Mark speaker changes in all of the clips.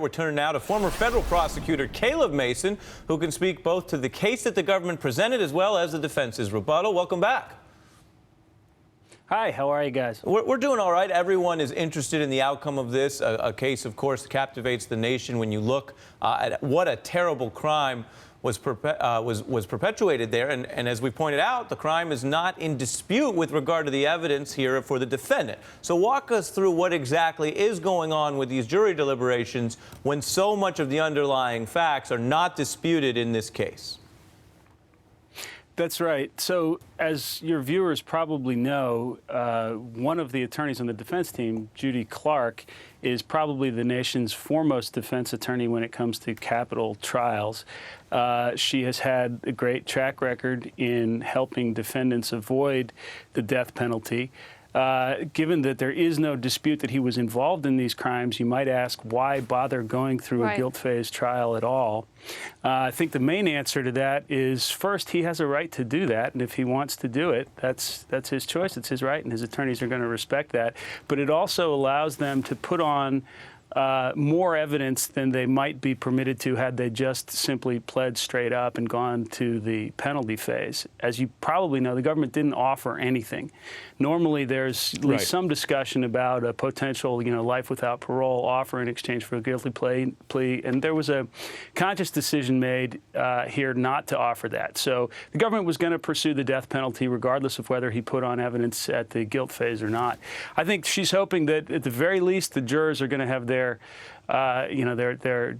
Speaker 1: We're turning now to former federal prosecutor Caleb Mason, who can speak both to the case that the government presented as well as the defense's rebuttal. Welcome back.
Speaker 2: Hi, how are you guys?
Speaker 1: We're doing all right. Everyone is interested in the outcome of this. A case, of course, captivates the nation when you look at what a terrible crime was perpetuated there. And as we pointed out, the crime is not in dispute with regard to the evidence here for the defendant. So walk us through what exactly is going on with these jury deliberations when so much of the underlying facts are not disputed in this case.
Speaker 2: That's right. So, as your viewers probably know, one of the attorneys on the defense team, Judy Clark, is probably the nation's foremost defense attorney when it comes to capital trials. She has had a great track record in helping defendants avoid the death penalty. Given that there is no dispute that he was involved in these crimes, you might ask, why bother going through a guilt phase trial at all? I think the main answer to that is, first, he has a right to do that, and if he wants to do it, that's his choice, it's his right, and his attorneys are going to respect that. But it also allows them to put on more evidence than they might be permitted to had they just simply pled straight up and gone to the penalty phase. As you probably know, the government didn't offer anything. Normally, there's at least some discussion about a potential, life without parole offer in exchange for a guilty plea, and there was a conscious decision made here not to offer that. So the government was going to pursue the death penalty regardless of whether he put on evidence at the guilt phase or not. I think she's hoping that at the very least the jurors are going to have their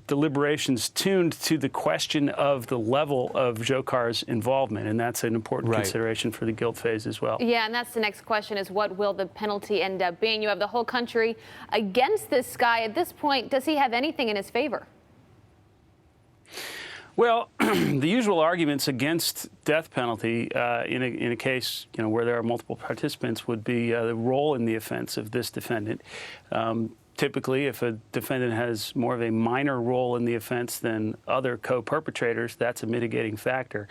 Speaker 2: deliberations tuned to the question of the level of Djokar's involvement, and that's an important consideration for the guilt phase as well.
Speaker 3: Yeah, and that's the next question, is what will the penalty end up being? You have the whole country against this guy. At this point, does he have anything in his favor?
Speaker 2: Well, the usual arguments against death penalty in a case where there are multiple participants would be the role in the offense of this defendant. Typically, if a defendant has more of a minor role in the offense than other co-perpetrators, that's a mitigating factor.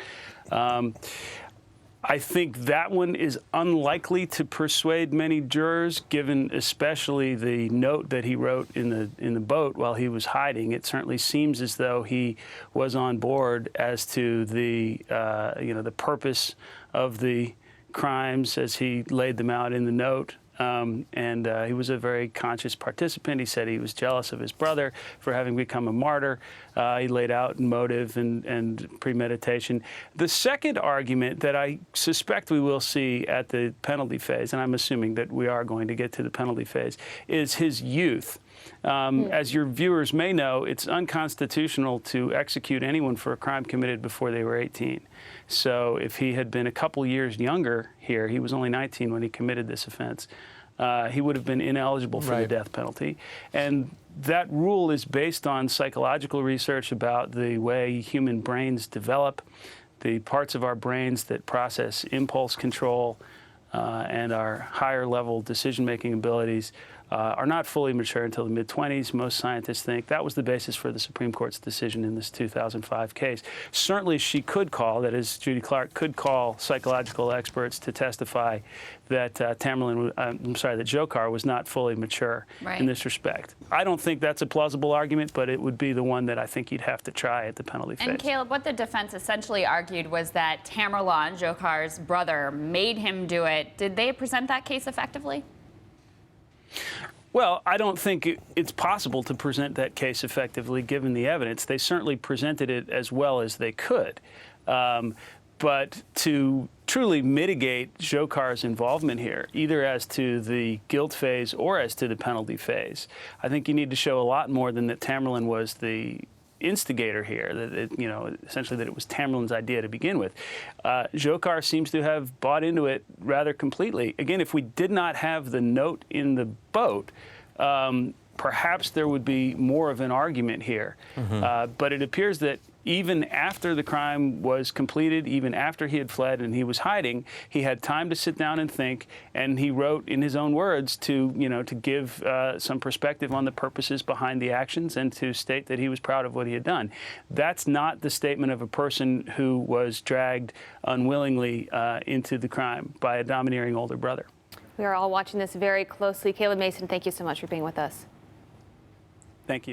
Speaker 2: I think that one is unlikely to persuade many jurors, given especially the note that he wrote in the boat while he was hiding. It certainly seems as though he was on board as to the the purpose of the crimes as he laid them out in the note. He was a very conscious participant. He said he was jealous of his brother for having become a martyr. He laid out motive and premeditation. The second argument that I suspect we will see at the penalty phase, and I'm assuming that we are going to get to the penalty phase, is his youth. As your viewers may know, it's unconstitutional to execute anyone for a crime committed before they were 18. So if he had been a couple years younger here, he was only 19 when he committed this offense, he would have been ineligible for the death penalty. And that rule is based on psychological research about the way human brains develop, the parts of our brains that process impulse control and our higher level decision-making abilities are not fully mature until the mid-20s. Most scientists think that was the basis for the Supreme Court's decision in this 2005 case. Certainly she could call, that is, Judy Clark could call psychological experts to testify that that Dzhokhar was not fully mature in this respect. I don't think that's a plausible argument, but it would be the one that I think you'd have to try at the penalty phase.
Speaker 4: And Caleb, what the defense essentially argued was that Tamerlan, Dzhokhar's brother, made him do it. Did they present that case effectively?
Speaker 2: Well, I don't think it's possible to present that case effectively given the evidence. They certainly presented it as well as they could. But to truly mitigate Dzhokhar's involvement here, either as to the guilt phase or as to the penalty phase, I think you need to show a lot more than that Tamerlan was the instigator here, that essentially that it was Tamerlan's idea to begin with. Dzhokhar seems to have bought into it rather completely. Again, if we did not have the note in the boat, perhaps there would be more of an argument here. But it appears that even after the crime was completed, even after he had fled and he was hiding, he had time to sit down and think, and he wrote in his own words to give some perspective on the purposes behind the actions and to state that he was proud of what he had done. That's not the statement of a person who was dragged unwillingly into the crime by a domineering older brother.
Speaker 3: We are all watching this very closely. Caleb Mason, thank you so much for being with us.
Speaker 2: Thank you.